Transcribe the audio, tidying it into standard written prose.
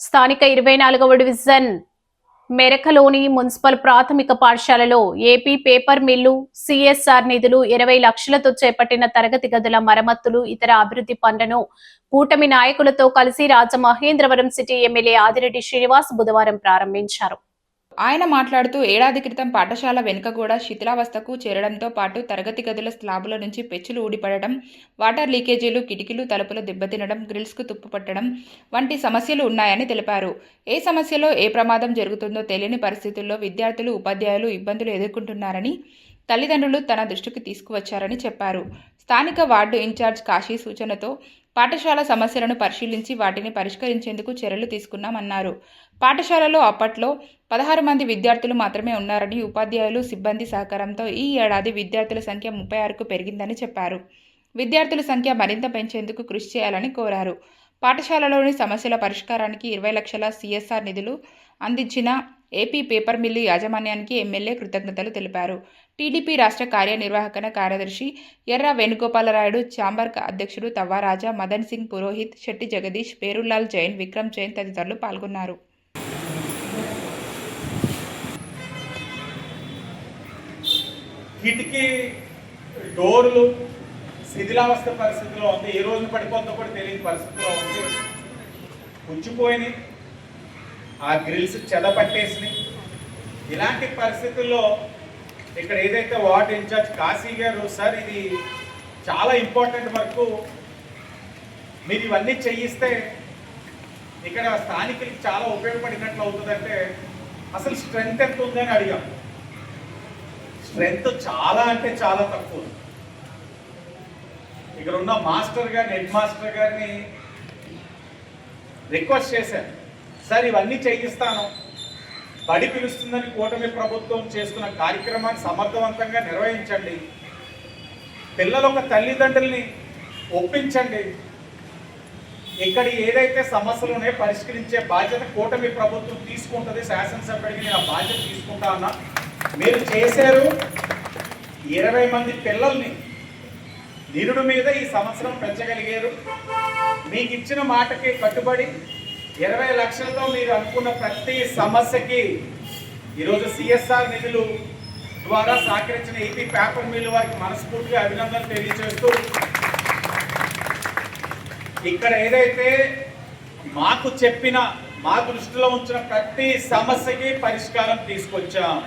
స్థానిక 24వ division మెరకలోని municipal ప్రాథమిక పాఠశాలలో ఏపీ పేపర్ మిల్లు సిఎస్ఆర్ నిధులు 20 లక్షలతో చేపట్టిన తరగతి గదుల మరమ్మతులు ఇతర అభివృద్ధి పనులను కూటమి నాయకులతో కలిసి రాజమహేంద్రవరం సిటీ ఎమ్మెల్యే ఆదిరెడ్డి శ్రీనివాస్ బుధవారం ప్రారంభించారు. ఆయన మాట్లాడుతూ ఏడాది క్రితం పాఠశాల వెనుక కూడా శిథిలావస్థకు చేరడంతో పాటు తరగతి గదుల స్లాబుల నుంచి పెచ్చులు ఊడిపడడం, వాటర్ లీకేజీలు, కిటికీలు తలుపులు దెబ్బతినడం, గ్రిల్స్కు తుప్పు పట్టడం వంటి సమస్యలు ఉన్నాయని తెలిపారు. ఏ సమస్యలో ఏ ప్రమాదం జరుగుతుందో తెలియని పరిస్థితుల్లో విద్యార్థులు, ఉపాధ్యాయులు ఇబ్బందులు ఎదుర్కొంటున్నారని తల్లిదండ్రులు తన దృష్టికి తీసుకువచ్చారని చెప్పారు. స్థానిక వార్డు ఇన్ఛార్జ్ కాశీ సూచనతో పాఠశాల సమస్యలను పరిశీలించి వాటిని పరిష్కరించేందుకు చర్యలు తీసుకున్నామన్నారు. పాఠశాలలో అప్పట్లో 16 మంది విద్యార్థులు మాత్రమే ఉన్నారని, ఉపాధ్యాయులు, సిబ్బంది సహకారంతో ఈ ఏడాది విద్యార్థుల సంఖ్య 36కు పెరిగిందని చెప్పారు. విద్యార్థుల సంఖ్య మరింత పెంచేందుకు కృషి చేయాలని కోరారు. పాఠశాలలోని సమస్యల పరిష్కారానికి 20 లక్షల సిఎస్ఆర్ నిధులు అందించిన ఏపీ పేపర్ మిల్లు యాజమాన్యానికి ఎమ్మెల్యే కృతజ్ఞతలు తెలిపారు. టీడీపీ రాష్ట్ర కార్యనిర్వాహక కార్యదర్శి ఎర్ర వేణుగోపాలరాయుడు, ఛాంబర్ అధ్యక్షుడు తవ్వారాజా, మదన్ సింగ్ పురోహిత్, శెట్టి జగదీష్, పేరులాల్ జైన్, విక్రమ్ జైన్ తదితరులు పాల్గొన్నారు. కిటికీ డోర్లు శిథిలావస్థ పరిస్థితిలో ఉంది. ఏ రోజు పడిపోతుందో కూడా తెలియని పరిస్థితిలో ఉంది. పుచ్చిపోయినాయి, ఆ గ్రిల్స్ చెదపట్టేసినాయి. ఇలాంటి పరిస్థితుల్లో ఇక్కడ ఏదైతే వార్డ్ ఇన్ఛార్జ్ కాశీ గారు, సార్ ఇది చాలా ఇంపార్టెంట్ వర్క్, మీరు ఇవన్నీ చేయిస్తే ఇక్కడ స్థానికులకి చాలా ఉపయోగపడినట్లు అవుతుందంటే అసలు స్ట్రెంగ్త్ ఎంత ఉందని అడిగాం. స్ట్రెంగ్త్ చాలా అంటే చాలా తక్కువ. ఇక్కడ ఉన్న మాస్టర్ గారిని, హెడ్ మాస్టర్ గారిని రిక్వెస్ట్ చేశాను, సార్ ఇవన్నీ చేయిస్తాను, బడి పిలుస్తుందని కూటమి ప్రభుత్వం చేస్తున్న కార్యక్రమాన్ని సమర్థవంతంగా నిర్వహించండి, పిల్లల ఒక తల్లిదండ్రుల్ని ఒప్పించండి, ఇక్కడ ఏదైతే సమస్యలు ఉన్నాయో పరిష్కరించే బాధ్యత కూటమి ప్రభుత్వం తీసుకుంటుంది, శాసనసభ్యుడికి నేను ఆ బాధ్యత తీసుకుంటా ఉన్నా. మీరు చేశారు, 20 మంది పిల్లల్ని నిరుడు మీద ఈ సంవత్సరం పెంచగలిగారు. మీకు ఇచ్చిన మాటకి కట్టుబడి 20 లక్షలతో మీరు అనుకున్న ప్రతి సమస్యకి ఈరోజు సిఎస్ఆర్ నిధులు ద్వారా సహకరించిన ఏపీ పేపర్ మిల్లు వారికి మనస్ఫూర్తిగా అభినందనలు తెలియజేస్తూ, ఇక్కడ ఏదైతే మాకు చెప్పిన, మా దృష్టిలో ఉంచిన ప్రతి సమస్యకి పరిష్కారం తీసుకొచ్చాం.